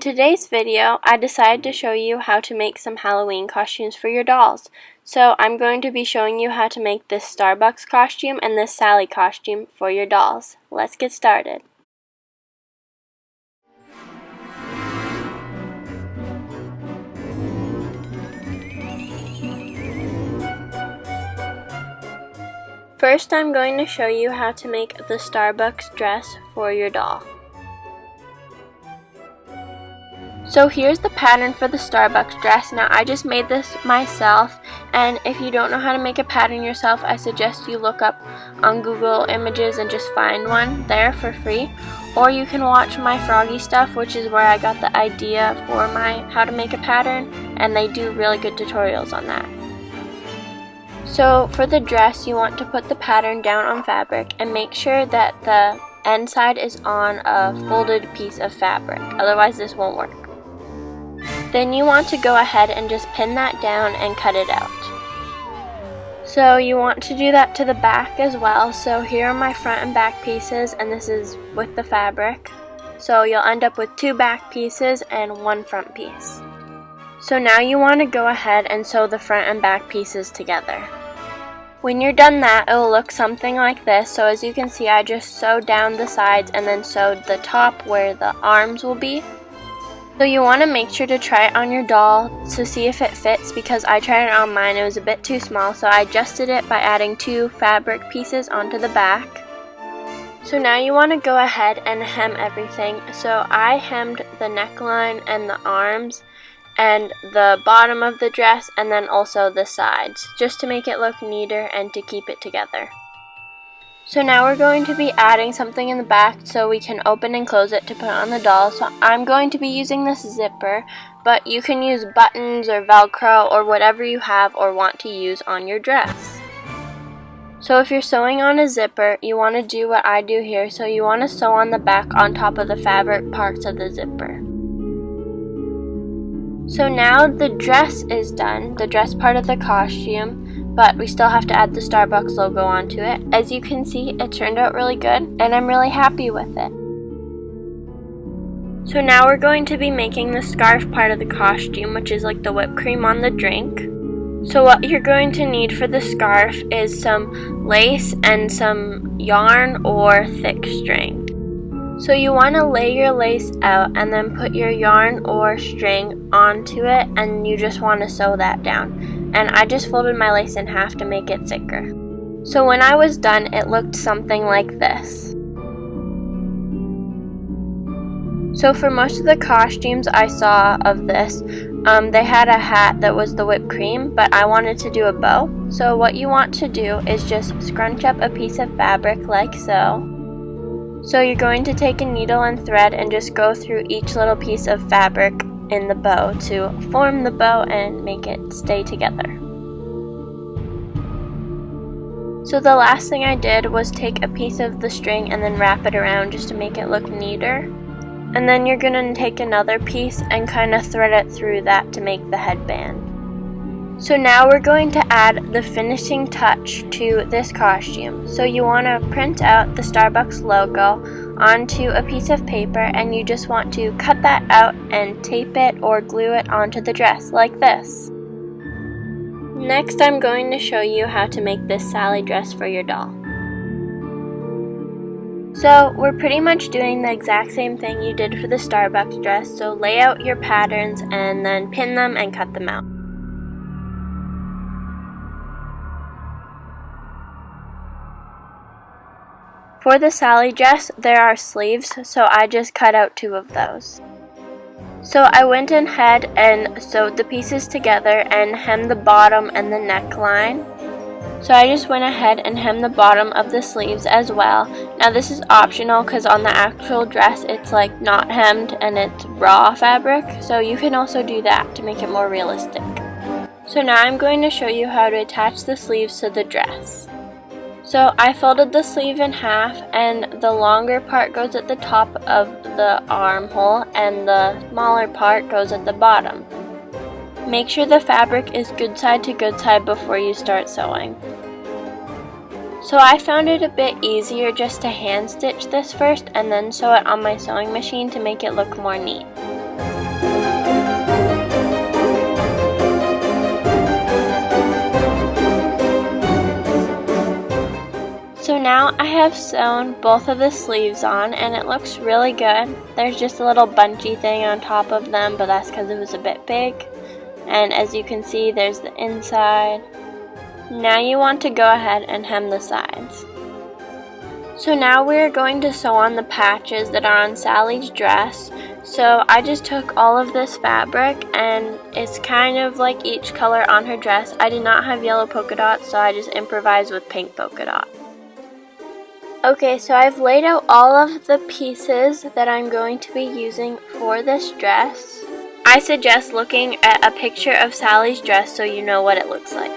today's video, I decided to show you how to make some Halloween costumes for your dolls. So I'm going to be showing you how to make this Starbucks costume and this Sally costume for your dolls. Let's get started. First, I'm going to show you how to make the Starbucks dress for your doll. So here's the pattern for the Starbucks dress. Now I just made this myself, and if you don't know how to make a pattern yourself, I suggest you look up on Google Images and just find one there for free. Or you can watch my Froggy Stuff, which is where I got the idea for my how to make a pattern, and they do really good tutorials on that. So for the dress, you want to put the pattern down on fabric and make sure that the end side is on a folded piece of fabric, otherwise this won't work. Then you want to go ahead and just pin that down and cut it out. So you want to do that to the back as well. So here are my front and back pieces, and this is with the fabric. So you'll end up with 2 back pieces and 1 front piece. So now you want to go ahead and sew the front and back pieces together. When you're done that, it will look something like this. So as you can see, I just sewed down the sides and then sewed the top where the arms will be. So you want to make sure to try it on your doll to see if it fits, because I tried it on mine, it was a bit too small, so I adjusted it by adding 2 fabric pieces onto the back. So now you want to go ahead and hem everything. So I hemmed the neckline and the arms and the bottom of the dress, and then also the sides, just to make it look neater and to keep it together. So now we're going to be adding something in the back so we can open and close it to put on the doll. So I'm going to be using this zipper, but you can use buttons or Velcro or whatever you have or want to use on your dress. So if you're sewing on a zipper, you want to do what I do here. So you want to sew on the back on top of the fabric parts of the zipper. So now the dress is done, the dress part of the costume, but we still have to add the Starbucks logo onto it. As you can see, it turned out really good, and I'm really happy with it. So now we're going to be making the scarf part of the costume, which is like the whipped cream on the drink. So what you're going to need for the scarf is some lace and some yarn or thick string. So you want to lay your lace out and then put your yarn or string onto it, and you just want to sew that down. And I just folded my lace in half to make it thicker. So when I was done, it looked something like this. So for most of the costumes I saw of this, they had a hat that was the whipped cream, but I wanted to do a bow. So what you want to do is just scrunch up a piece of fabric like so. So you're going to take a needle and thread and just go through each little piece of fabric in the bow to form the bow and make it stay together. So the last thing I did was take a piece of the string and then wrap it around just to make it look neater. And then you're going to take another piece and kind of thread it through that to make the headband. So now we're going to add the finishing touch to this costume. So you want to print out the Starbucks logo onto a piece of paper, and you just want to cut that out and tape it or glue it onto the dress like this. Next, I'm going to show you how to make this Sally dress for your doll. So we're pretty much doing the exact same thing you did for the Starbucks dress. So lay out your patterns and then pin them and cut them out. For the Sally dress, there are sleeves, so I just cut out 2 of those. So I went ahead and sewed the pieces together and hemmed the bottom and the neckline. So I just went ahead and hemmed the bottom of the sleeves as well. Now this is optional because on the actual dress it's like not hemmed and it's raw fabric, so you can also do that to make it more realistic. So now I'm going to show you how to attach the sleeves to the dress. So I folded the sleeve in half, and the longer part goes at the top of the armhole and the smaller part goes at the bottom. Make sure the fabric is good side to good side before you start sewing. So I found it a bit easier just to hand stitch this first and then sew it on my sewing machine to make it look more neat. now I have sewn both of the sleeves on and it looks really good. There's just a little bunchy thing on top of them, but that's because it was a bit big. And as you can see, there's the inside. Now you want to go ahead and hem the sides. So now we're going to sew on the patches that are on Sally's dress. So I just took all of this fabric and it's kind of like each color on her dress. I did not have yellow polka dots, so I just improvised with pink polka dot. Okay, so I've laid out all of the pieces that I'm going to be using for this dress. I suggest looking at a picture of Sally's dress so you know what it looks like.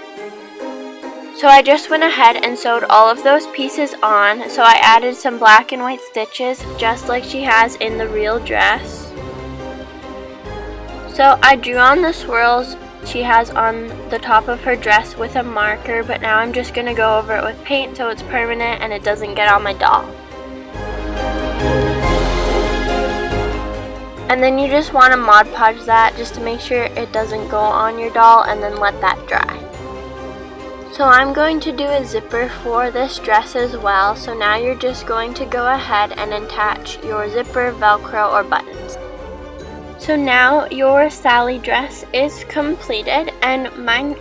So I just went ahead and sewed all of those pieces on. So I added some black and white stitches just like she has in the real dress. So I drew on the swirls she has on the top of her dress with a marker, but now I'm just going to go over it with paint so it's permanent and it doesn't get on my doll. And then you just want to Mod Podge that just to make sure it doesn't go on your doll, and then let that dry. So I'm going to do a zipper for this dress as well, so now you're just going to go ahead and attach your zipper, velcro, or buttons. So now your Sally dress is completed, and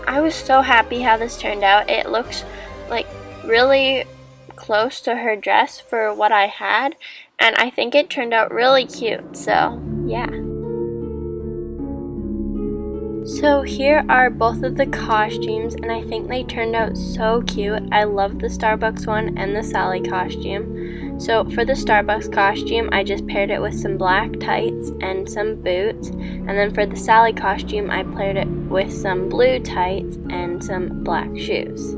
I was so happy how this turned out. It looks like really close to her dress for what I had, and I think it turned out really cute, so yeah. So here are both of the costumes, and I think they turned out so cute. I love the Starbucks one and the Sally costume. So for the Starbucks costume, I just paired it with some black tights and some boots. And then for the Sally costume, I paired it with some blue tights and some black shoes.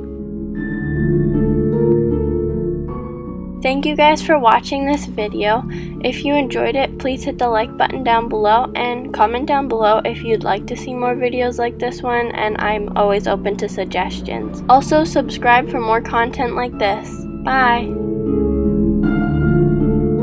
Thank you guys for watching this video. If you enjoyed it, please hit the like button down below and comment down below if you'd like to see more videos like this one, and I'm always open to suggestions. Also, subscribe for more content like this. Bye!